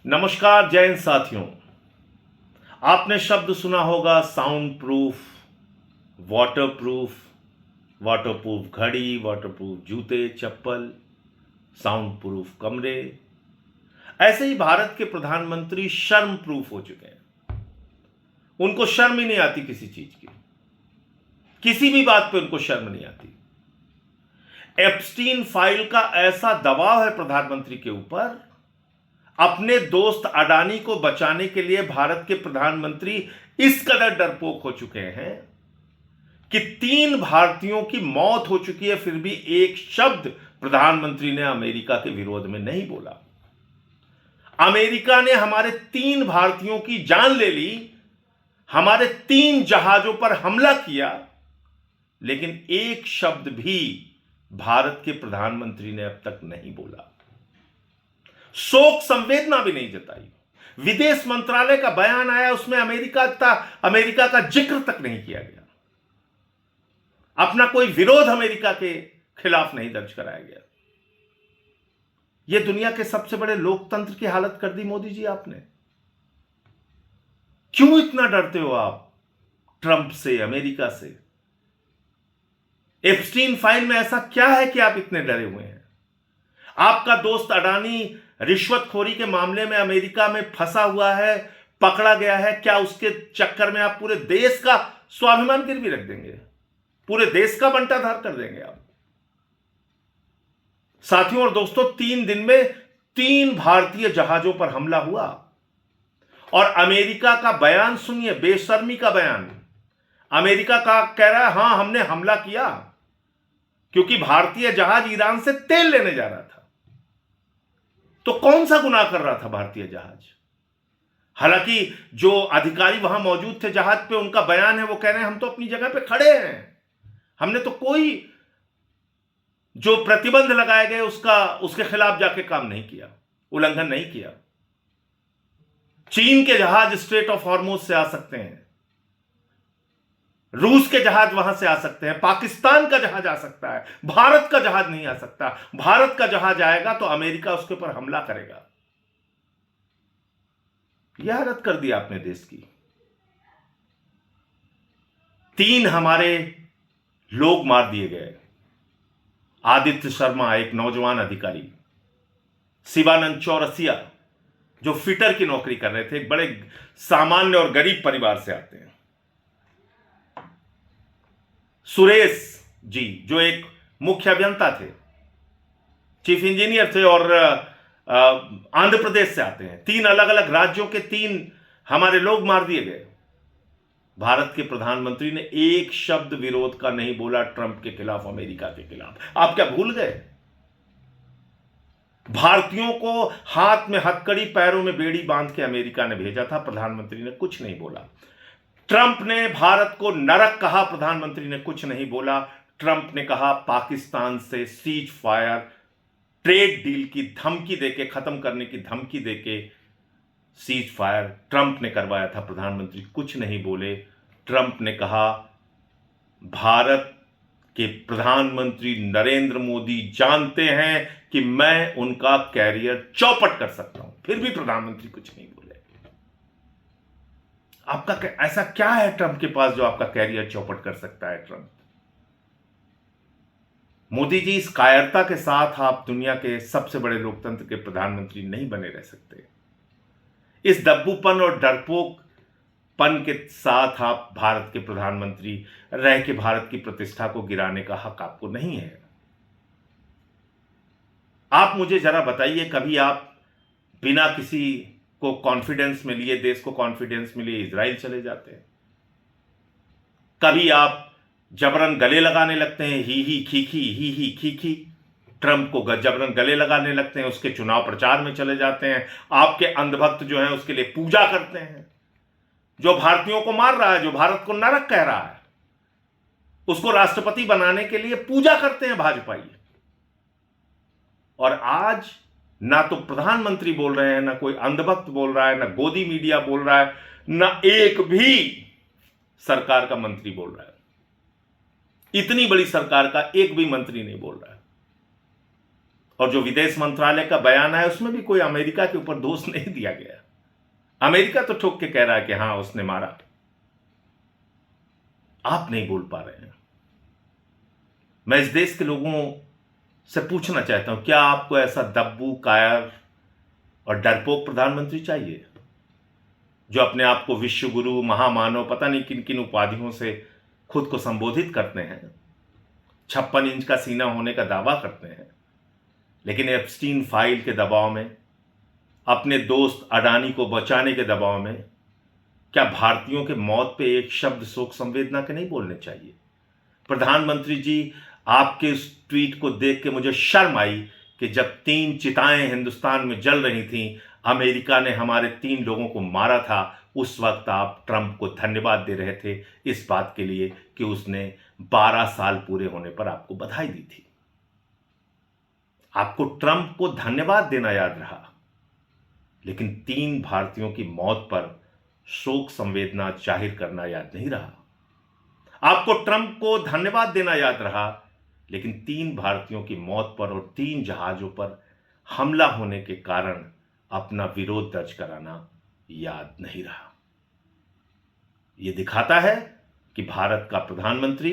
नमस्कार जय हिंद साथियों। आपने शब्द सुना होगा साउंड प्रूफ, वाटर प्रूफ घड़ी, वाटर प्रूफ जूते चप्पल, साउंड प्रूफ कमरे। ऐसे ही भारत के प्रधानमंत्री शर्म प्रूफ हो चुके हैं। उनको शर्म ही नहीं आती किसी चीज की, किसी भी बात पे उनको शर्म नहीं आती। एप्स्टीन फाइल का ऐसा दबाव है प्रधानमंत्री के ऊपर, अपने दोस्त अडानी को बचाने के लिए भारत के प्रधानमंत्री इस कदर डरपोक हो चुके हैं कि 3 भारतीयों की मौत हो चुकी है, फिर भी एक शब्द प्रधानमंत्री ने अमेरिका के विरोध में नहीं बोला। अमेरिका ने हमारे 3 भारतीयों की जान ले ली, हमारे 3 जहाजों पर हमला किया, लेकिन एक शब्द भी भारत के प्रधानमंत्री ने अब तक नहीं बोला। शोक संवेदना भी नहीं जताई। विदेश मंत्रालय का बयान आया, उसमें अमेरिका का जिक्र तक नहीं किया गया। अपना कोई विरोध अमेरिका के खिलाफ नहीं दर्ज कराया गया। यह दुनिया के सबसे बड़े लोकतंत्र की हालत कर दी मोदी जी आपने। क्यों इतना डरते हो आप ट्रंप से, अमेरिका से? एप्स्टीन फाइल में ऐसा क्या है कि आप इतने डरे हुए हैं? आपका दोस्त अडानी रिश्वतखोरी के मामले में अमेरिका में फंसा हुआ है, पकड़ा गया है। क्या उसके चक्कर में आप पूरे देश का स्वाभिमान गिरवी रख देंगे? पूरे देश का बंटाधार कर देंगे आप? साथियों और दोस्तों, 3 दिन में 3 भारतीय जहाजों पर हमला हुआ और अमेरिका का बयान सुनिए, बेशर्मी का बयान। अमेरिका का कह रहा है हां हमने हमला किया क्योंकि भारतीय जहाज ईरान से तेल लेने जा रहा था। तो कौन सा गुनाह कर रहा था भारतीय जहाज? हालांकि जो अधिकारी वहां मौजूद थे जहाज पे, उनका बयान है, वो कह रहे हैं हम तो अपनी जगह पे खड़े हैं, हमने तो कोई जो प्रतिबंध लगाए गए उसके खिलाफ जाके काम नहीं किया, उल्लंघन नहीं किया। चीन के जहाज स्ट्रेट ऑफ हॉर्मुज से आ सकते हैं, रूस के जहाज वहां से आ सकते हैं, पाकिस्तान का जहाज आ सकता है, भारत का जहाज नहीं आ सकता। भारत का जहाज आएगा तो अमेरिका उसके ऊपर हमला करेगा। यह हालत कर दी आपने देश की। 3 हमारे लोग मार दिए गए। आदित्य शर्मा, एक नौजवान अधिकारी, शिवानंद चौरसिया जो फिटर की नौकरी कर रहे थे, एक बड़े सामान्य और गरीब परिवार से आते हैं। सुरेश जी जो एक मुख्य अभियंता थे, चीफ इंजीनियर थे और आंध्र प्रदेश से आते हैं। 3 अलग अलग राज्यों के 3 हमारे लोग मार दिए गए। भारत के प्रधानमंत्री ने एक शब्द विरोध का नहीं बोला ट्रंप के खिलाफ, अमेरिका के खिलाफ। आप क्या भूल गए? भारतीयों को हाथ में हथकड़ी, पैरों में बेड़ी बांध के अमेरिका ने भेजा था, प्रधानमंत्री ने कुछ नहीं बोला। ट्रंप ने भारत को नरक कहा, प्रधानमंत्री ने कुछ नहीं बोला। ट्रंप ने कहा पाकिस्तान से सीज फायर, ट्रेड डील की धमकी देके, खत्म करने की धमकी देके सीज फायर ट्रंप ने करवाया था, प्रधानमंत्री कुछ नहीं बोले। ट्रंप ने कहा भारत के प्रधानमंत्री नरेंद्र मोदी जानते हैं कि मैं उनका कैरियर चौपट कर सकता हूं, फिर भी प्रधानमंत्री कुछ नहीं बोले। आपका ऐसा क्या है ट्रंप के पास जो आपका कैरियर चौपट कर सकता है? ट्रंप, मोदी जी, इस कायरता के साथ आप दुनिया के सबसे बड़े लोकतंत्र के प्रधानमंत्री नहीं बने रह सकते। इस दब्बूपन और डरपोकपन के साथ आप भारत के प्रधानमंत्री रह के भारत की प्रतिष्ठा को गिराने का हक आपको नहीं है। आप मुझे जरा बताइए, कभी आप बिना किसी को कॉन्फिडेंस में लिए, देश को कॉन्फिडेंस में लिए इजराइल चले जाते हैं? कभी आप जबरन गले लगाने लगते हैं, ही खी ट्रंप को जबरन गले लगाने लगते हैं, उसके चुनाव प्रचार में चले जाते हैं, आपके अंधभक्त जो हैं उसके लिए पूजा करते हैं। जो भारतीयों को मार रहा है, जो भारत को नरक कह रहा है, उसको राष्ट्रपति बनाने के लिए पूजा करते हैं भाजपाई। और आज ना तो प्रधानमंत्री बोल रहे हैं, ना कोई अंधभक्त बोल रहा है, ना गोदी मीडिया बोल रहा है, ना एक भी सरकार का मंत्री बोल रहा है। इतनी बड़ी सरकार का एक भी मंत्री नहीं बोल रहा है। और जो विदेश मंत्रालय का बयान है उसमें भी कोई अमेरिका के ऊपर दोष नहीं दिया गया। अमेरिका तो ठोक के कह रहा है कि हां उसने मारा, आप नहीं बोल पा रहे हैं। मैं इस देश के लोगों से पूछना चाहता हूं, क्या आपको ऐसा दब्बू, कायर और डरपोक प्रधानमंत्री चाहिए जो अपने आप को विश्व गुरु, महामानव, पता नहीं किन किन उपाधियों से खुद को संबोधित करते हैं, 56 इंच का सीना होने का दावा करते हैं, लेकिन एप्स्टीन फाइल के दबाव में, अपने दोस्त अडानी को बचाने के दबाव में, क्या भारतीयों के मौत पे एक शब्द शोक संवेदना के नहीं बोलने चाहिए? प्रधानमंत्री जी, आपके इस ट्वीट को देख के मुझे शर्म आई कि जब 3 चिताएं हिंदुस्तान में जल रही थीं, अमेरिका ने हमारे 3 लोगों को मारा था, उस वक्त आप ट्रंप को धन्यवाद दे रहे थे इस बात के लिए कि उसने 12 साल पूरे होने पर आपको बधाई दी थी। आपको ट्रंप को धन्यवाद देना याद रहा, लेकिन 3 भारतीयों की मौत पर शोक संवेदना जाहिर करना याद नहीं रहा। आपको ट्रंप को धन्यवाद देना याद रहा, लेकिन 3 भारतीयों की मौत पर और 3 जहाजों पर हमला होने के कारण अपना विरोध दर्ज कराना याद नहीं रहा। यह दिखाता है कि भारत का प्रधानमंत्री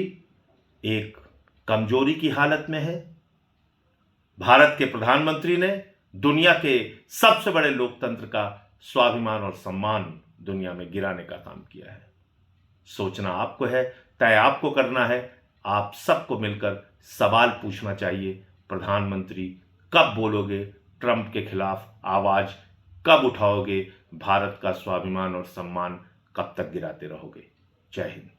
एक कमजोरी की हालत में है। भारत के प्रधानमंत्री ने दुनिया के सबसे बड़े लोकतंत्र का स्वाभिमान और सम्मान दुनिया में गिराने का काम किया है। सोचना आपको है, तय आपको करना है। आप सबको मिलकर सवाल पूछना चाहिए, प्रधानमंत्री कब बोलोगे ट्रंप के खिलाफ आवाज, कब उठाओगे, भारत का स्वाभिमान और सम्मान कब तक गिराते रहोगे? जय हिंद।